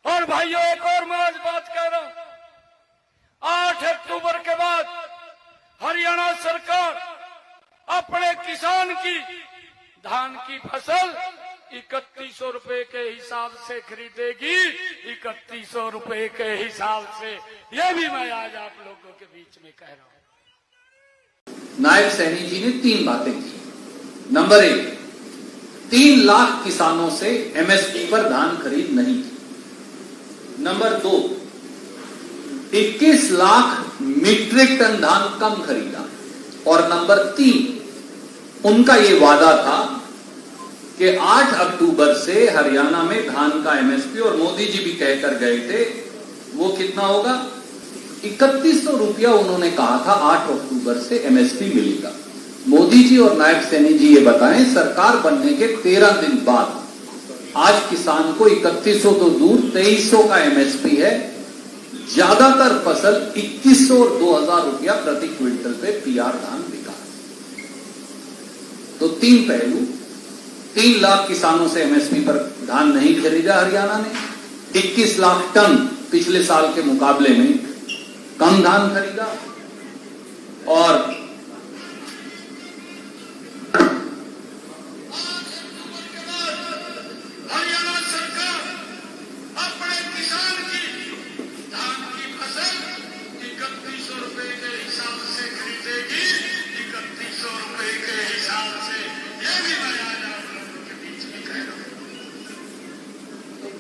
और भाइयों, एक और मैं आज बात कह रहा हूं, 8 अक्टूबर के बाद हरियाणा सरकार अपने किसान की धान की फसल 3100 रुपए के हिसाब से खरीदेगी। 3100 रुपए के हिसाब से, यह भी मैं आज आप लोगों के बीच में कह रहा हूं। नायब सैनी जी ने 3 बातें की। नंबर 1, 3 लाख किसानों से एमएसपी पर धान खरीद नहीं की। नंबर 2, 21 लाख मीट्रिक टन धान कम खरीदा। और नंबर 3, उनका यह वादा था कि 8 अक्टूबर से हरियाणा में धान का एमएसपी, और मोदी जी भी कहकर गए थे, वो कितना होगा? 3100 रुपया उन्होंने कहा था 8 अक्टूबर से एमएसपी मिलेगा। मोदी जी और नायब सैनी जी ये बताएं, सरकार बनने के 13 दिन बाद आज किसान को 3100 तो दूर 2300 का एमएसपी है। ज्यादातर फसल 2100 और 2000 रुपया प्रति क्विंटल पे पीआर धान बिका। तो 3 पहलू, 3 लाख किसानों से एमएसपी पर धान नहीं खरीदा हरियाणा ने, 21 लाख टन पिछले साल के मुकाबले में कम धान खरीदा, और हरियाणा सरकार अपने किसान की धान की फसल 3100 रुपए के हिसाब से खरीदेगी। 3100 रुपए के हिसाब से, यह भी मैं आज आप लोगों के बीच में कह रहा हूं।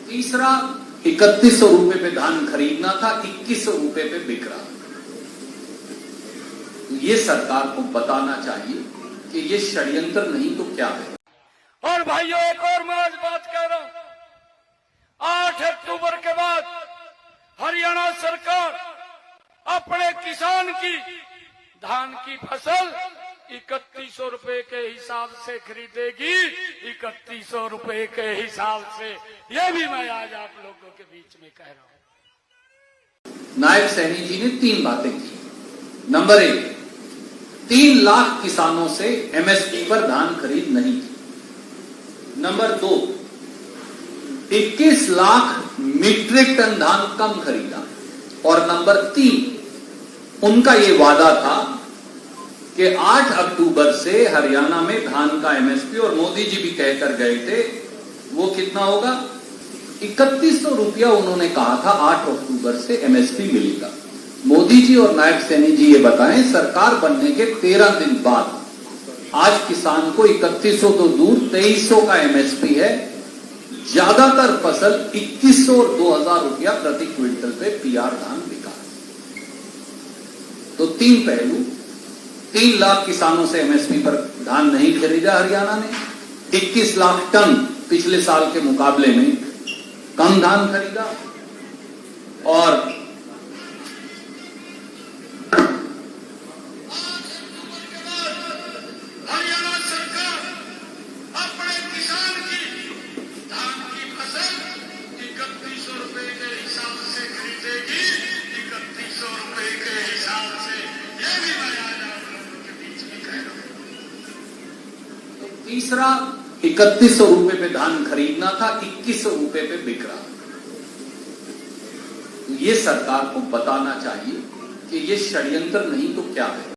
तीसरा, 3100 रुपए पे धान खरीदना था, 2100 रुपए पे बिक रहा। ये सरकार को बताना चाहिए कि ये षड्यंत्र नहीं तो क्या है। और भाइयों, एक और मैं आज बात कह रहा हूं, 8 अक्टूबर के बाद हरियाणा सरकार अपने किसान की धान की फसल 3100 रुपए के हिसाब से खरीदेगी। 3100 रुपए के हिसाब से, यह भी मैं आज आप लोगों के बीच में कह रहा हूं। नायब सैनी जी ने 3 बातें की। नंबर 1, 3 लाख किसानों से एमएसपी पर धान खरीद नहीं की। नंबर 2, 21 लाख मीट्रिक टन धान कम खरीदा। और नंबर 3, उनका यह वादा था कि 8 अक्टूबर से हरियाणा में धान का एमएसपी, और मोदी जी भी कहकर गए थे, वो कितना होगा? 3100 रुपया उन्होंने कहा था 8 अक्टूबर से एमएसपी मिलेगा। मोदी जी और नायब सैनी जी ये बताएं, सरकार बनने के 13 दिन बाद आज किसान को 3100 तो दूर 2300 का एमएसपी है। ज्यादातर फसल 2100 और 2000 रुपया प्रति क्विंटल पे पीआर धान बिका। तो 3 पहलू, 3 लाख किसानों से एमएसपी पर धान नहीं खरीदा हरियाणा ने, 21 लाख टन पिछले साल के मुकाबले में कम धान खरीदा, और हरियाणा सरकार अपने किसान की धान की फसल 3100 रुपए के हिसाब से खरीदेगी। 3100 रुपए के हिसाब से, यह भी मैं आज आप लोगों के बीच में कह रहा हूं। तीसरा, 3100 रुपए पे धान खरीदना था, 2100 रुपए पे बिक रहा। ये सरकार को बताना चाहिए कि ये षड्यंत्र नहीं तो क्या है।